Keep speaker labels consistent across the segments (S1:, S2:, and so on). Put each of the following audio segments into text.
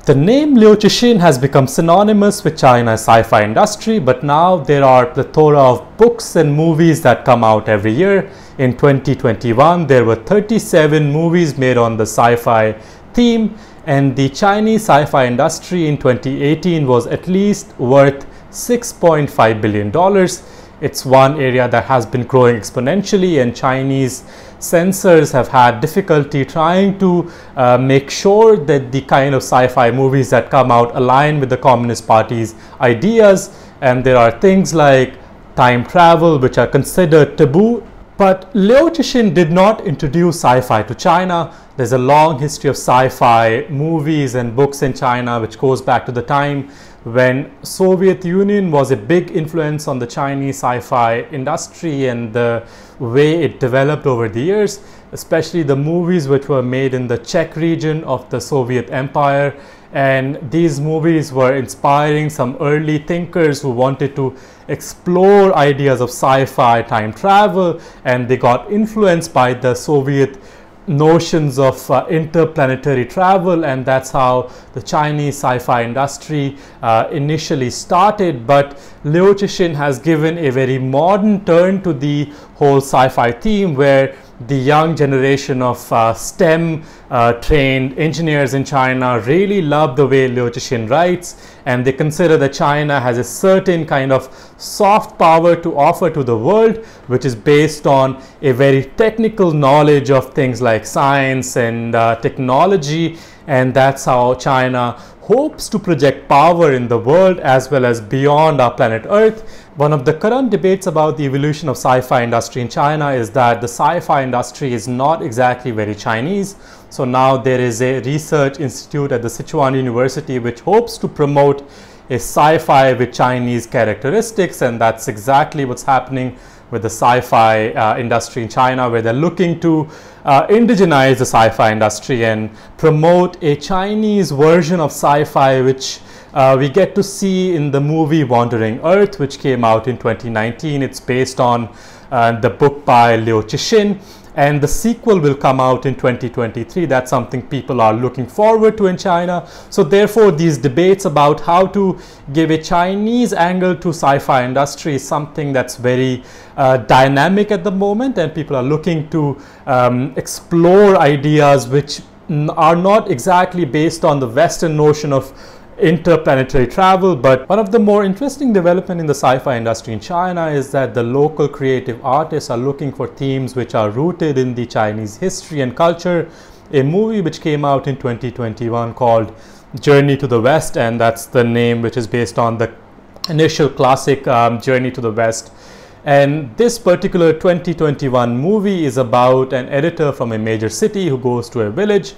S1: The name Liu Cixin has become synonymous with China's sci-fi industry, but now there are a plethora of books and movies that come out every year. In 2021, there were 37 movies made on the sci-fi theme, and the Chinese sci-fi industry in 2018 was at least worth $6.5 billion. It's one area that has been growing exponentially, and Chinese censors have had difficulty trying to make sure that the kind of sci-fi movies that come out align with the Communist Party's ideas. And there are things like time travel, which are considered taboo. But Liu Cixin did not introduce sci-fi to China. There's a long history of sci-fi movies and books in China, which goes back to the time when Soviet Union was a big influence on the Chinese sci-fi industry and the way it developed over the years, especially the movies which were made in the Czech region of the Soviet Empire. And these movies were inspiring some early thinkers who wanted to explore ideas of sci-fi, time travel, and they got influenced by the Soviet notions of interplanetary travel, and that's how the Chinese sci-fi industry initially started. But Liu Cixin has given a very modern turn to the whole sci-fi theme, where the young generation of STEM trained engineers in China really love the way Liu Cixin writes, and they consider that China has a certain kind of soft power to offer to the world, which is based on a very technical knowledge of things like science and technology. And that's how China hopes to project power in the world as well as beyond our planet Earth. One of the current debates about the evolution of sci-fi industry in China is that the sci-fi industry is not exactly very Chinese. So now there is a research institute at the Sichuan University which hopes to promote a sci-fi with Chinese characteristics, and that's exactly what's happening with the sci-fi industry in China, where they're looking to indigenize the sci-fi industry and promote a Chinese version of sci-fi, which we get to see in the movie Wandering Earth, which came out in 2019. It's based on the book by Liu Cixin, and the sequel will come out in 2023. That's something people are looking forward to in China. So therefore, these debates about how to give a Chinese angle to sci-fi industry is something that's very dynamic at the moment, and people are looking to explore ideas which are not exactly based on the Western notion of interplanetary travel. But one of the more interesting development in the sci-fi industry in China is that the local creative artists are looking for themes which are rooted in the Chinese history and culture. A movie which came out in 2021 called Journey to the West, and that's the name which is based on the initial classic Journey to the West. And this particular 2021 movie is about an editor from a major city who goes to a village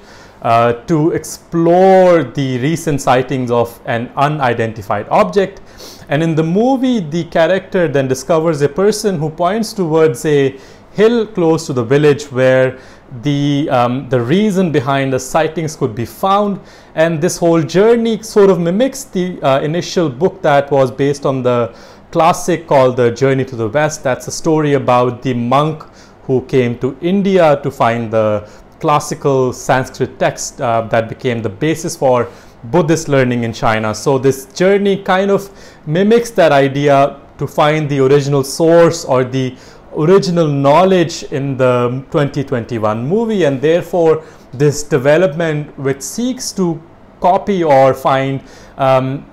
S1: to explore the recent sightings of an unidentified object. And in the movie, the character then discovers a person who points towards a hill close to the village where the reason behind the sightings could be found. And this whole journey sort of mimics the initial book that was based on the classic called The Journey to the West. That's a story about the monk who came to India to find the classical Sanskrit text that became the basis for Buddhist learning in China. So this journey kind of mimics that idea to find the original source or the original knowledge in the 2021 movie, and therefore this development which seeks to copy or find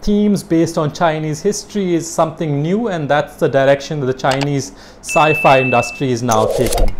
S1: themes based on Chinese history is something new, and that's the direction that the Chinese sci-fi industry is now taking.